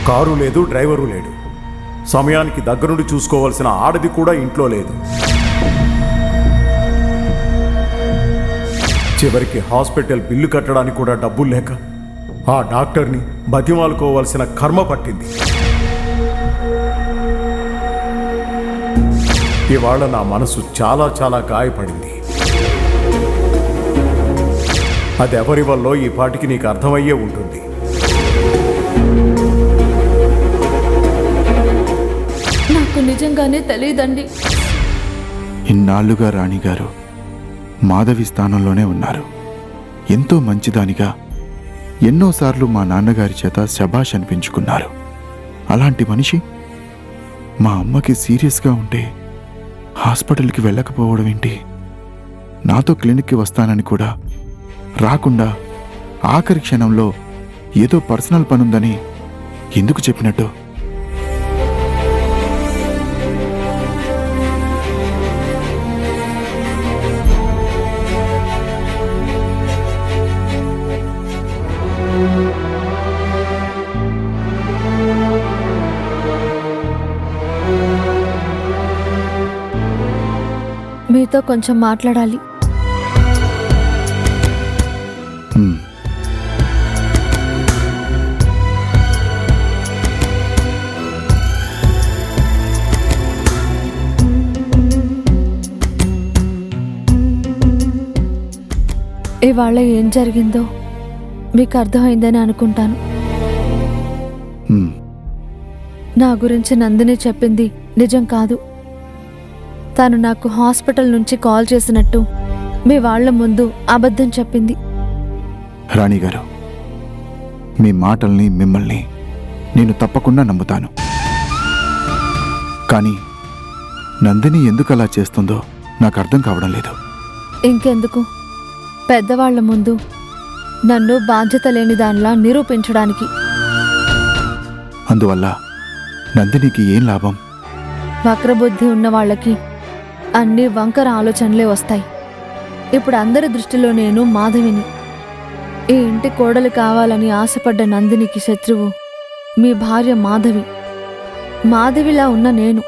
Car లేదు, driver లేడు. సమయానికి దగ్గరుండి చూసుకోవాల్సిన ఆడది కూడా ఇంట్లో లేదు. చివరికి హాస్పిటల్ బిల్లు కట్టడానికి కూడా డబ్బులు లేక ఆ డాక్టర్ని బతిమాలుకోవాల్సిన కర్మ పట్టింది. ఇవాళ నా మనసు చాలా చాలా గాయపడింది. అదెవరి వల్లో ఈ పాటికి నీకు అర్థమయ్యే ఉంటుంది. నాకు నిజంగానే తెలియదండి. ఇన్నాళ్లుగా రాణిగారు మాధవి స్థానంలోనే ఉన్నారు. ఎంతో మంచిదానిగా ఎన్నోసార్లు మా నాన్నగారి చేత శభాష్ అనిపించుకున్నారు. అలాంటి మనిషి మా అమ్మకి సీరియస్గా ఉంటే హాస్పిటల్కి వెళ్ళకపోవడం ఏంటి? నాతో క్లినిక్కి వస్తానని కూడా రాకుండా ఆఖరి క్షణంలో ఏదో పర్సనల్ పనుందని ఎందుకు చెప్పినట్టు? మీతో కొంచెం మాట్లాడాలి. ఇవాళ ఏం జరిగిందో మీకు అర్థమైందని అనుకుంటాను. నా గురించి నందిని చెప్పింది నిజం కాదు. తను నాకు హాస్పిటల్ నుంచి కాల్ చేసినట్టు మీ వాళ్ల ముందు అబద్ధం చెప్పింది. రాణిగారు, మీ మాటల్ని మిమ్మల్ని నేను తప్పకుండా నమ్ముతాను. కానీ నందిని ఎందుకు అలా చేస్తుందో నాకు అర్థం కావడం లేదు. ఇంకెందుకు, పెద్దవాళ్ల ముందు నన్ను బాధ్యత లేని దానిలా నిరూపించడానికి. అందువల్ల నందినికి ఏం లాభం? వక్రబుద్ధి ఉన్న వాళ్ళకి అన్ని వంకర ఆలోచనలే వస్తాయి. ఇప్పుడు అందరి దృష్టిలో నేను మాధవిని. ఈ ఇంటి కోడలు కావాలని ఆశపడ్డ నందినికి శత్రువు మీ భార్య మాధవి. మాధవిలా ఉన్న నేను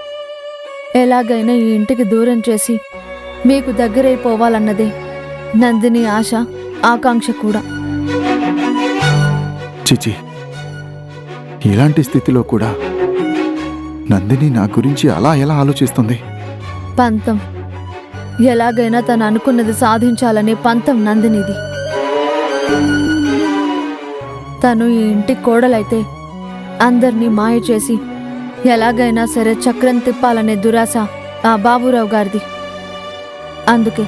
ఎలాగైనా ఈ ఇంటికి దూరం చేసి మీకు దగ్గరైపోవాలన్నదే నందిని ఆశ, ఆకాంక్ష కూడా. చిచి, ఇలాంటి స్థితిలో కూడా నందిని నా గురించి అలా ఎలా ఆలోచిస్తుంది? పంతం, ఎలాగైనా తను అనుకున్నది సాధించాలనే పంతం నందినిది. తను ఈ ఇంటి కోడలైతే అందర్నీ మాయ చేసి ఎలాగైనా సరే చక్రం తిప్పాలనే దురాశ ఆ బాబురావు గారిది. అందుకే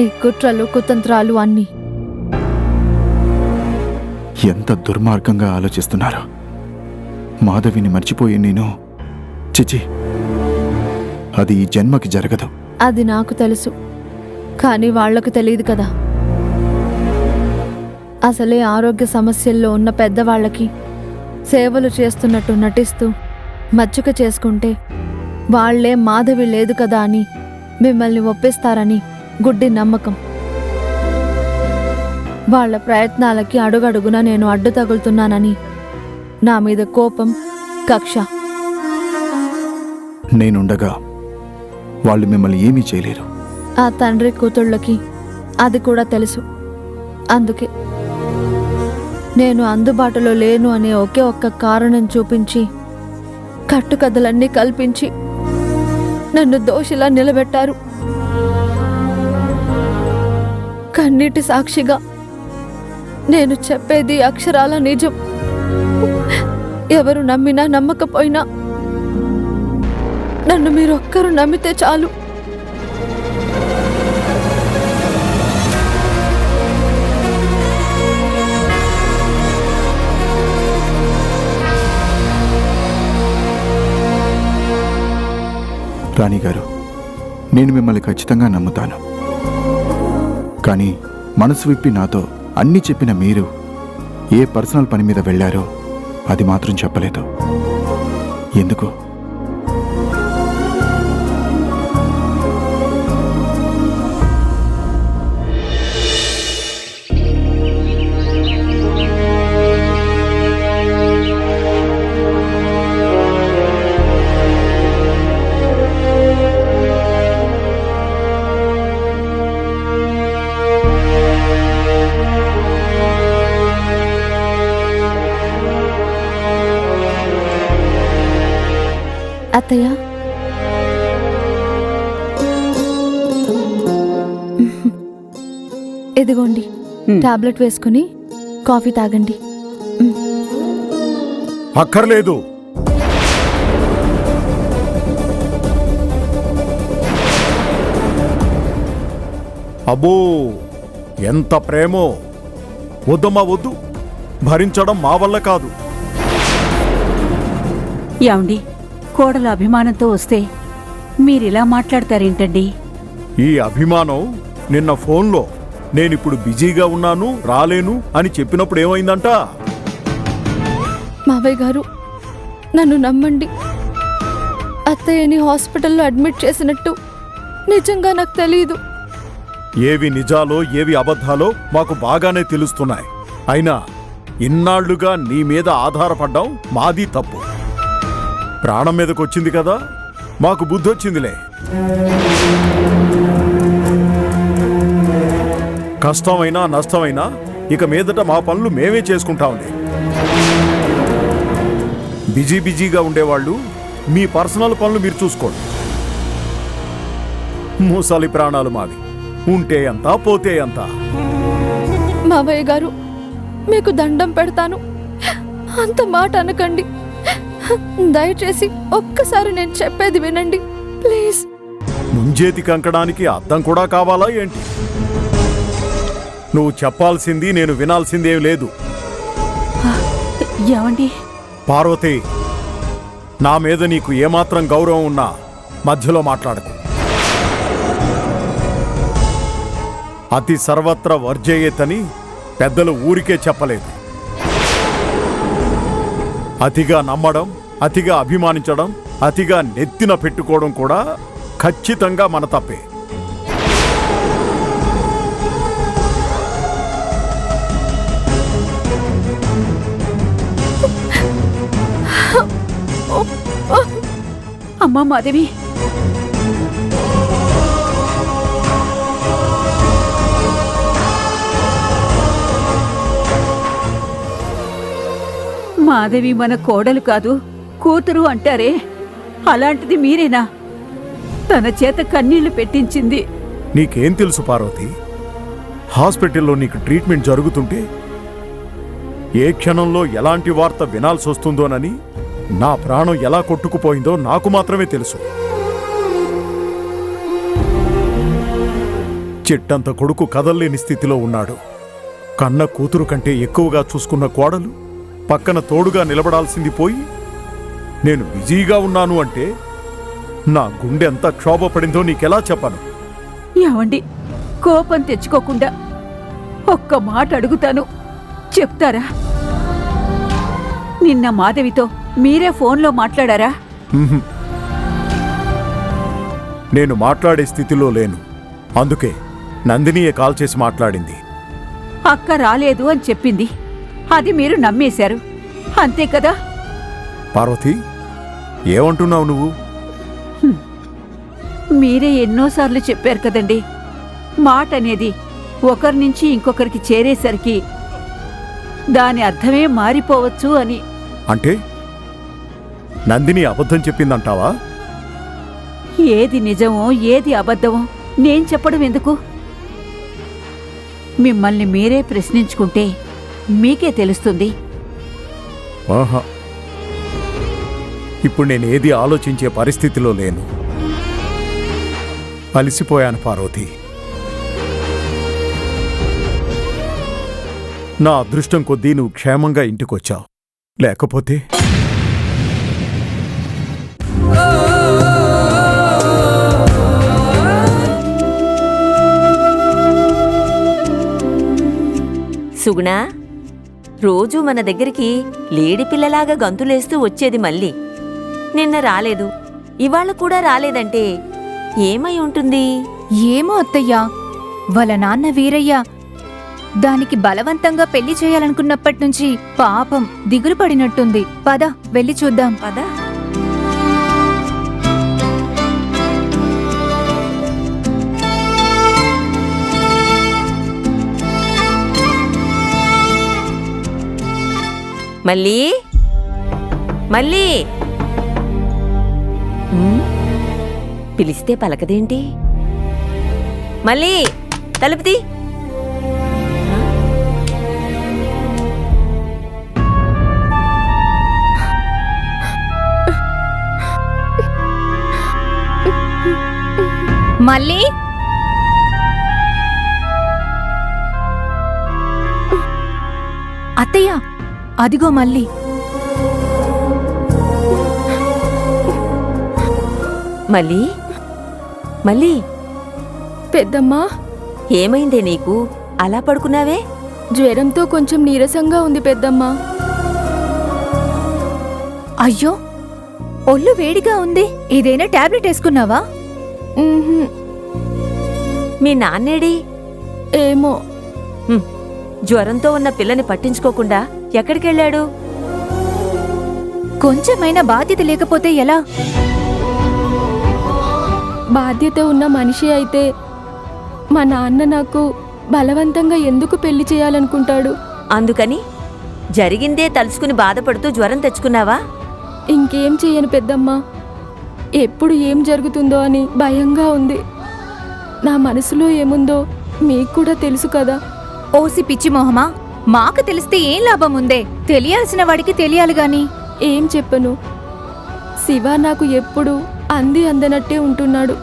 ఈ కుట్రలు కుతంత్రాలు అన్నీ. ఎంత దుర్మార్గంగా ఆలోచిస్తున్నారు. మాధవిని మర్చిపోయి నేను, చిచి, అది ఈ జన్మకి జరగదు. అది నాకు తెలుసు, కానీ వాళ్లకు తెలియదు కదా. అసలే ఆరోగ్య సమస్యల్లో ఉన్న పెద్దవాళ్లకి సేవలు చేస్తున్నట్టు నటిస్తూ మచ్చుక చేసుకుంటే వాళ్లే మాధవి లేదు కదా అని మిమ్మల్ని ఒప్పిస్తారని గుడ్డి నమ్మకం. వాళ్ల ప్రయత్నాలకి అడుగడుగునా నేను అడ్డు తగులుతున్నానని నా మీద కోపం, కక్ష. నేనుండగా వాళ్ళు మిమ్మల్ని ఏమీ చేయలేరు. ఆ తండ్రి కూతుళ్ళకి అది కూడా తెలుసు. అందుకే నేను అందుబాటులో లేను అనే ఒకే ఒక్క కారణం చూపించి కట్టుకథలన్నీ కల్పించి నన్ను దోషిలా నిలబెట్టారు. కన్నీటి సాక్షిగా నేను చెప్పేది అక్షరాల నిజం. ఎవరు నమ్మినా నమ్మకపోయినా నన్ను మీరొక్కరు నమ్మితే చాలు. రాణిగారు, నేను మిమ్మల్ని ఖచ్చితంగా నమ్ముతాను. కానీ మనసు విప్పి నాతో అన్నీ చెప్పిన మీరు ఏ పర్సనల్ పని మీద వెళ్ళారో అది మాత్రం చెప్పలేదు. ఎందుకు? అత్తయ్య, ఇదిగోండి టాబ్లెట్ వేసుకుని కాఫీ తాగండి. అక్కర్లేదు. అబ్బో, ఎంత ప్రేమో! వద్దమ్మా వద్దు, భరించడం మా వల్ల కాదు. యాండి, కోడల అభిమానంతో వస్తే మీరిలా మాట్లాడతారేంటండి? ఈ అభిమానం నిన్న ఫోన్లో నేనిప్పుడు బిజీగా ఉన్నాను రాలేను అని చెప్పినప్పుడు ఏమైందంట? మావయ్య గారు, నన్ను నమ్మండి. అత్తయ్యని హాస్పిటల్లో అడ్మిట్ చేసినట్టు నిజంగా నాకు తెలీదు. ఏవి నిజాలో ఏవి అబద్ధాలో మాకు బాగానే తెలుస్తున్నాయి. అయినా ఇన్నాళ్లుగా నీ మీద ఆధారపడ్డాం మాది తప్పు. ప్రాణం మీదకొచ్చింది కదా, మాకు బుద్ధొచ్చిందిలే. కష్టమైనా నష్టమైనా ఇక మీదట మా పనులు మేమే చేసుకుంటాంలే. బిజీగా ఉండేవాళ్ళు మీ పర్సనల్ పనులు మీరు చూసుకోండి. మూసాలి ప్రాణాలు మావి, ఉంటే ఎంత పోతే ఎంత. మావయ్య గారు, మీకు దండం పెడతాను, అంత మాట అనకండి. దయచేసి ఒక్కసారి నేను చెప్పేది వినండి ప్లీజ్. ముంజేతి కంకడానికి అద్దం కూడా కావాలా ఏంటి? నువ్వు చెప్పాల్సింది నేను వినాల్సిందేం లేదు. ఏమండి? పార్వతి, నా మీద నీకు ఏమాత్రం గౌరవం ఉన్నా మధ్యలో మాట్లాడకు. అతి సర్వత్ర వర్జయేతని పెద్దలు ఊరికే చెప్పలేదు. అతిగా నమ్మడం, అతిగా అభిమానించడం, అతిగా నెత్తిన పెట్టుకోవడం కూడా ఖచ్చితంగా మన తప్పే. అమ్మా మాధవి, మాధవి మన కోడలు కాదు కూతురు అంటారే, అలాంటిది మీరేనా తన చేత కన్నీళ్లు పెట్టించింది? నీకేం తెలుసు పార్వతి? హాస్పిటల్లో నీకు ట్రీట్మెంట్ జరుగుతుంటే ఏ క్షణంలో ఎలాంటి వార్త వినాల్సి వస్తుందోనని నా ప్రాణం ఎలా కొట్టుకుపోయిందో నాకు మాత్రమే తెలుసు. చెట్టంత కొడుకు కదల్లేని స్థితిలో ఉన్నాడు. కన్న కూతురు కంటే ఎక్కువగా చూసుకున్న కోడలు పక్కన తోడుగా నిలబడాల్సింది పోయి నేను బిజీగా ఉన్నాను అంటే నా గుండె ఎంత క్షోభపడిందో నీకెలా చెప్పను? ఏమండి, కోపం తెచ్చుకోకుండా ఒక్క మాట అడుగుతాను, చెప్తారా? నిన్న మాధవితో మీరే ఫోన్లో మాట్లాడారా? నేను మాట్లాడే స్థితిలో లేను. అందుకే నందినియే కాల్ చేసి మాట్లాడింది. అక్క రాలేదు అని చెప్పింది, అది మీరు నమ్మేశారు, అంతే కదా? పార్వతి, ఏమంటున్నావు నువ్వు? మీరే ఎన్నోసార్లు చెప్పారు కదండి, మాట అనేది ఒకరి నుంచి ఇంకొకరికి చేరేసరికి దాని అర్థమే మారిపోవచ్చు అని. అంటే నందిని అబద్ధం చెప్పిందంటావా? ఏది నిజమో ఏది అబద్ధమో నేను చెప్పడం ఎందుకు? మిమ్మల్ని మీరే ప్రశ్నించుకుంటే మీకే తెలుస్తుంది. ఆహా, ఇప్పుడు నేనేది ఆలోచించే పరిస్థితిలో లేను. అలసిపోయాను పార్వతి. నా అదృష్టం కొద్దీ నువ్వు క్షేమంగా ఇంటికొచ్చావు. లేకపోతే సుగుణా, రోజూ మన దగ్గరికి లేడి పిల్లలాగా గంతులేస్తూ వచ్చేది మళ్ళీ. నిన్న రాలేదు, ఇవాళ కూడా రాలేదంటే ఏమై ఉంటుంది? ఏమో అత్తయ్యా, వాళ్ళ నాన్న వీరయ్య దానికి బలవంతంగా పెళ్లి చేయాలనుకున్నప్పట్నుంచి పాపం దిగులు పడినట్టుంది. పద వెళ్ళి చూద్దాం. పదా. మళ్ళీ మళ్ళీ పిలిస్తే పలకదేంటి? మళ్ళీ తలుపుతీ. మళ్ళీ అత్తయ్య, అదిగో మళ్ళీ. మళ్ళీ మళ్ళీ పెద్దమ్మా, ఏమైందే నీకు? అలా పడుకున్నావే? జ్వరంతో కొంచెం నీరసంగా ఉంది పెద్దమ్మా. అయ్యో, ఒళ్ళు వేడిగా ఉంది. ఏదైనా టాబ్లెట్ వేసుకున్నావా? ఉహుం, మీ నాన్నేడి? ఏమో. జ్వరంతో ఉన్న పిల్లని పట్టించుకోకుండా ఎక్కడికెళ్ళాడు? కొంచెమైనా బాధ్యత లేకపోతే ఎలా? బాధ్యత ఉన్న మనిషి అయితే మా నాన్న నాకు బలవంతంగా ఎందుకు పెళ్లి చేయాలనుకుంటాడు? అందుకని జరిగిందే తలుచుకుని బాధపడుతూ జ్వరం తెచ్చుకున్నావా? ఇంకేం చెయ్యను పెద్దమ్మా. ఎప్పుడు ఏం జరుగుతుందో అని భయంగా ఉంది. నా మనసులో ఏముందో మీకు కూడా తెలుసు కదా. ఓసి పిచ్చి మొహమా, మాకు తెలిస్తే ఏం లాభం ఉందే? తెలియాల్సిన వాడికి తెలియాలి గాని. ఏం చెప్పను, శివ నాకు ఎప్పుడు అంది అందనట్టే ఉంటున్నాడు.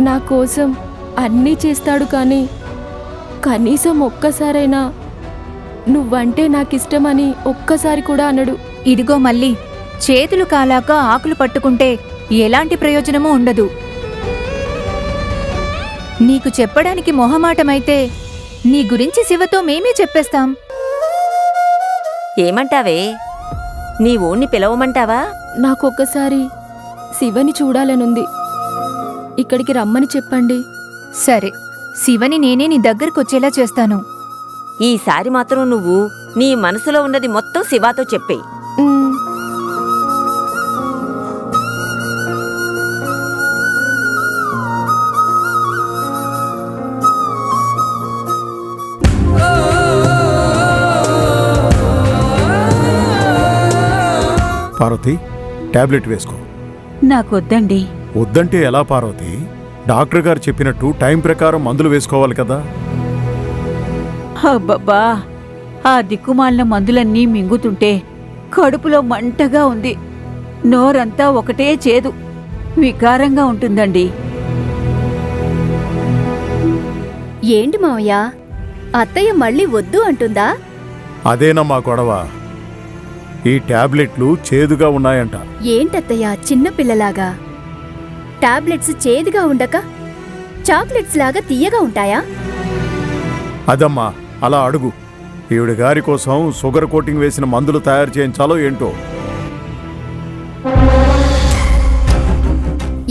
నా కోసం అన్నీ చేస్తాడు, కానీ కనీసం ఒక్కసారైనా నువ్వంటే నాకిష్టమని ఒక్కసారి కూడా అనడు. ఇదిగో మళ్ళీ, చేతులు కాలాక ఆకులు పట్టుకుంటే ఎలాంటి ప్రయోజనమూ ఉండదు. నీకు చెప్పడానికి మొహమాటమైతే నీ గురించి శివతో మేమే చెప్పేస్తాం. ఏమంటావే? నీ ఓణ్ణి పిలవమంటావా? నాకొక్కసారి శివని చూడాలనుంది. ఇక్కడికి రమ్మని చెప్పండి. సరే, శివని నేనే నీ దగ్గరకొచ్చేలా చేస్తాను. ఈసారి మాత్రం నువ్వు నీ మనసులో ఉన్నది మొత్తం శివాతో చెప్పే. ఉమ్, పార్వతి, టాబ్లెట్ వేసుకో. నాకొద్దండి. వద్దంటే ఎలా పార్వతి? డాక్టర్ గారు చెప్పినట్టు టైం ప్రకారం మందులు వేసుకోవాలి కదా. అబ్బబ్బా, ఆ దిక్కుమాలిన మందులన్నీ మింగుతుంటే కడుపులో మంటగా ఉంది. నోరంతా ఒకటే చేదు, వికారంగా ఉంటుందండి. ఏంటి మావయ్య, అత్తయ్య మళ్ళీ వద్దు అంటుందా? అదేనమ్మా గొడవ. ఈ టాబ్లెట్లు చేదుగా ఉన్నాయంట. ఏంటత్తయ్య చిన్నపిల్లలాగా? టాబ్లెట్స్ చేదుగా ఉండక చాక్లెట్స్ లాగా తీయగా ఉంటాయా? అదమ్మా, అలా అడుగు. ఈవిడ గారి కోసం షుగర్ కోటింగ్ వేసిన మందులు తయారు చేయించాలో ఏంటో.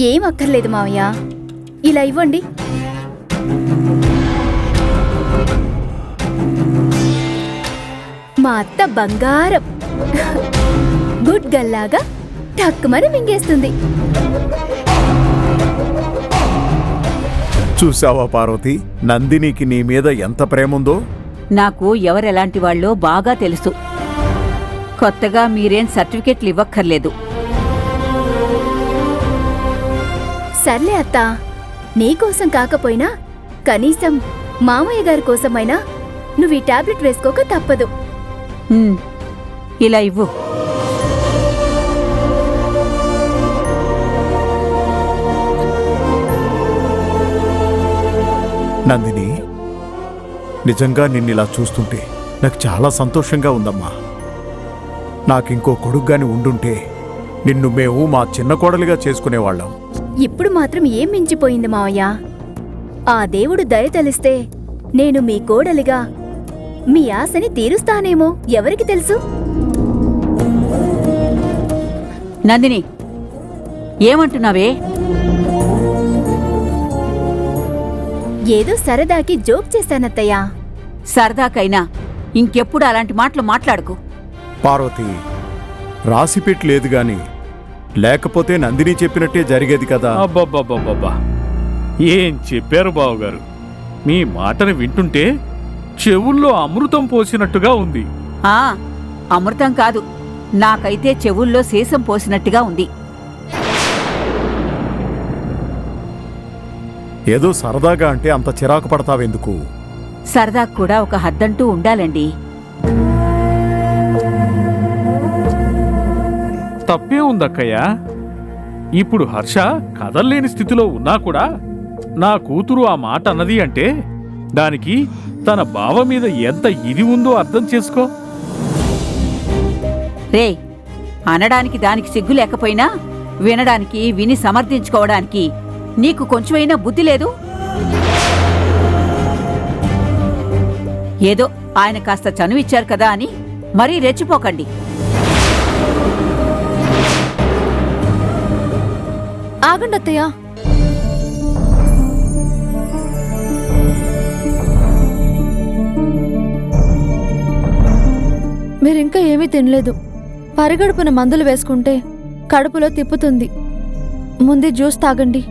ఏం అక్కర్లేదు మావయ్య, ఇలా ఇవ్వండి. మా అత్త బంగారం, గుడ్ గల్లాగా టక్కుమని మింగేస్తుంది. చూసావా పార్వతి, నందినికి నీ మీద ఎంత ప్రేముందో. నాకు ఎవరెలాంటి వాళ్ళో బాగా తెలుసు. కొత్తగా మీరేం సర్టిఫికెట్లు ఇవ్వక్కర్లేదు. సర్లే అత్త, నీకోసం కాకపోయినా కనీసం మామయ్య గారి కోసమైనా నువ్వు ఈ టాబ్లెట్ వేసుకోక తప్పదు. ఇలా ఇవ్వు. నందిని, నిజంగా నిన్నిలా చూస్తుంటే నాకు చాలా సంతోషంగా ఉందమ్మా. నాకింకో కొడుగ్గాని ఉండుంటే నిన్ను మేము మా చిన్న కోడలిగా చేసుకునేవాళ్ళం. ఇప్పుడు మాత్రం ఏం మించిపోయింది మావయ్య? ఆ దేవుడు దయ తలిస్తే నేను మీ కోడలిగా మీ ఆశని తీరుస్తానేమో, ఎవరికి తెలుసు? నందిని, ఏమంటున్నావే? ఏదో సరదాకి జోక్ చేశానత్తయ్యా. సరదాకైనా ఇంకెప్పుడు అలాంటి మాటలు మాట్లాడుకు. పార్వతి, రాసిపెట్టి లేదు గాని లేకపోతే నందిని చెప్పినట్టే జరిగేది కదా. అబ్బబ్బబ్బబ్బబ్బా, ఏం చెప్పారు బావగారు. మీ మాటని వింటుంటే చెవుల్లో అమృతం పోసినట్టుగా ఉంది. ఆ అమృతం కాదు, నాకైతే చెవుల్లో సీసం పోసినట్టుగా ఉంది. ఏదో సరదాగా అంటే అంత చిరాకు పడతావెందుకు? సరదాకు కూడా ఒక హద్దంటూ ఉండాలండి. తప్పే ఉందక్కయ్యా. ఇప్పుడు హర్ష కదల్లేని స్థితిలో ఉన్నా కూడా నా కూతురు ఆ మాట అన్నది అంటే దానికి తన బావ మీద ఎంత ఇది ఉందో అర్థం చేసుకో. రే, అనడానికి దానికి సిగ్గు లేకపోయినా వినడానికి, విని సమర్థించుకోవడానికి నీకు కొంచెమైనా బుద్ధి లేదు? ఏదో ఆయన కాస్త చనువిచ్చారు కదా అని మరీ రెచ్చిపోకండి. ఆగండి అత్తయ్య. మీరింకా ఏమీ తినలేదు. పరిగడుపున మందులు వేసుకుంటే కడుపులో తిప్పుతుంది. ముందే జ్యూస్ తాగండి.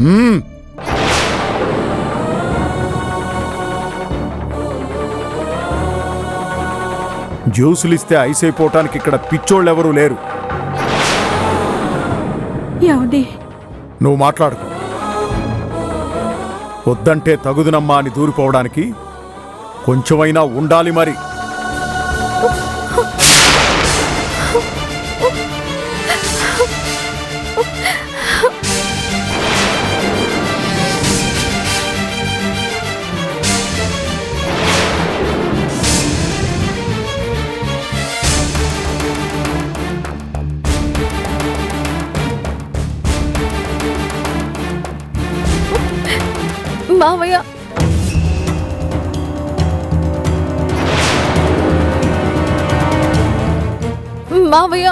మ్మ్. జ్యూసులిస్తే ఐస్ అయిపోవటానికి ఇక్కడ పిచ్చోళ్ళెవరూ లేరు. ఏమండి? నువ్వు మాట్లాడుకో. వద్దంటే తగుదునమ్మా అని దూరిపోవడానికి కొంచెమైనా ఉండాలి మరి. మావయ్య, మావయ్య,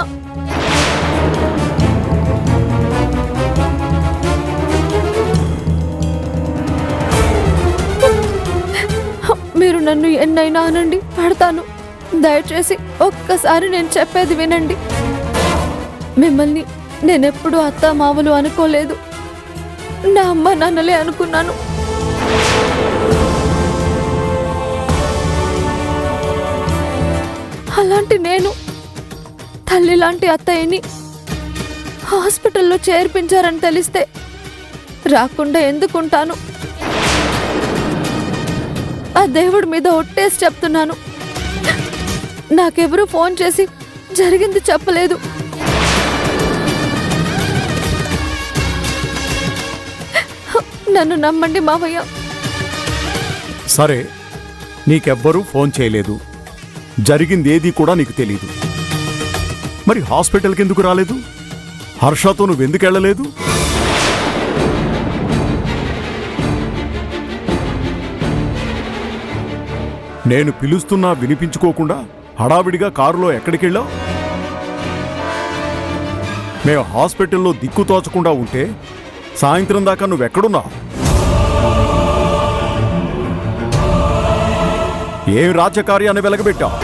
మీరు నన్ను ఎన్నైనా అనండి, పడతాను. దయచేసి ఒక్కసారి నేను చెప్పేది వినండి. మిమ్మల్ని నేనెప్పుడూ అత్త మావలు అనుకోలేదు. నా అమ్మ నాన్నలే అనుకున్నాను. అలాంటి నేను తల్లి లాంటి అత్తయ్యని హాస్పిటల్లో చేర్పించారని తెలిస్తే రాకుండా ఎందుకుంటాను? ఆ దేవుడి మీద ఒట్టేసి చెప్తున్నాను, నాకెవరూ ఫోన్ చేసి జరిగింది చెప్పలేదు. నన్ను నమ్మండి మావయ్య. సరే, నీకెవ్వరూ ఫోన్ చేయలేదు, జరిగిందేదీ కూడా నీకు తెలీదు. మరి హాస్పిటల్కి ఎందుకు రాలేదు? హర్షతో నువ్వెందుకు వెళ్ళలేదు? నేను పిలుస్తున్నా వినిపించుకోకుండా హడావిడిగా కారులో ఎక్కడికెళ్ళావు? మేము హాస్పిటల్లో దిక్కు తోచకుండా ఉంటే సాయంత్రం దాకా నువ్వెక్కడున్నావు? ఏం రాజ్యకార్యాన్ని వెలగబెట్టావు?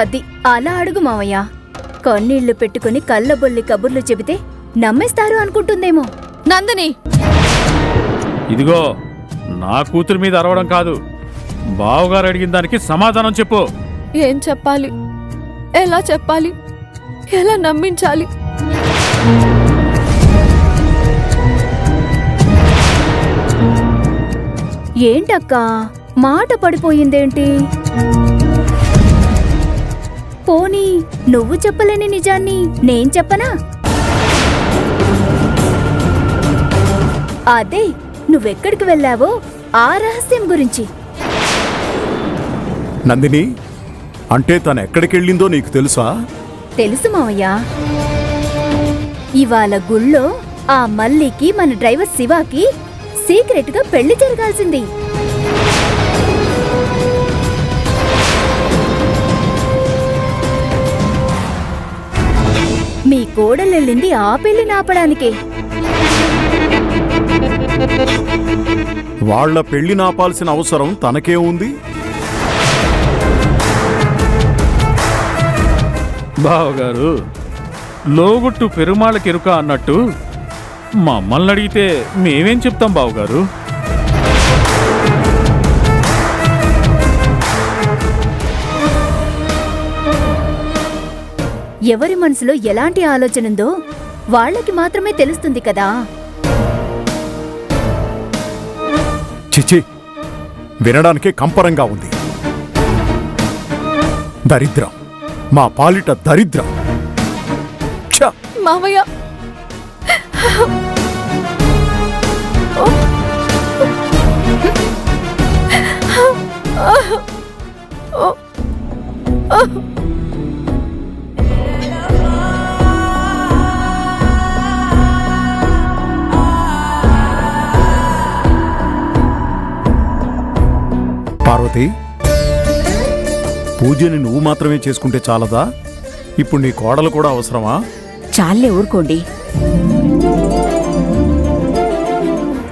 అది అలా అడుగు మావయ్య. కన్నీళ్లు పెట్టుకుని కళ్ళబొల్లి కబుర్లు చెబితే నమ్మేస్తారు అనుకుంటుందేమో. నందిని, ఇదిగో, నా కూతురి మీద అరవడం కాదు, బావగారు అడిగిన దానికి సమాధానం చెప్పు. ఏం చెప్పాలి? ఎలా చెప్పాలి? ఎలా నమ్మించాలి? ఏంటక్కా మాట పడిపోయిందేంటి? పోనీ నువ్వు చెప్పలేని నిజాన్ని నేను చెప్పనా? అదే నువ్వెక్కడికి వెళ్ళావో ఆ రహస్యం గురించి. నందిని, అంటే తను ఎక్కడికెళ్ళిందో నీకు తెలుసా? తెలుసు మావయ్య. ఇవాళ గుళ్ళో ఆ మల్లికి మన డ్రైవర్ శివాకి సీక్రెట్ గా పెళ్లి జరగాల్సింది. మీ కోడలెళ్ళింది ఆ పెళ్లిని ఆపడానికే. వాళ్ళ పెళ్లి నాపాల్సిన అవసరం తనకే ఉంది. బావగారు, లోగుట్టు పెరుమాళకెరుక అన్నట్టు మమ్మల్ని అడిగితే మేమేం చెప్తాం బావగారు? ఎవరి మనసులో ఎలాంటి ఆలోచనుందో వాళ్ళకి మాత్రమే తెలుస్తుంది కదా. చిచి, వినడానికే కంపరంగా ఉంది. దరిద్రం, మా పాలిట దరిద్రం. ఛ! మావయ్య, పార్వతి, పూజని నువ్వు మాత్రమే చేసుకుంటే చాలదా? ఇప్పుడు నీ కోడలు కూడా అవసరమా? చాలే ఊరుకోండి.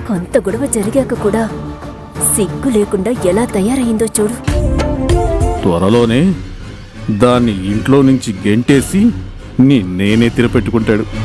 కొంత గొడవ జరిగాక కూడా సిగ్గు లేకుండా ఎలా తయారయిందో చూడు. త్వరలోనే దాన్ని ఇంట్లో నుంచి గెంటేసి నేనే తిరపెట్టుకుంటాడు.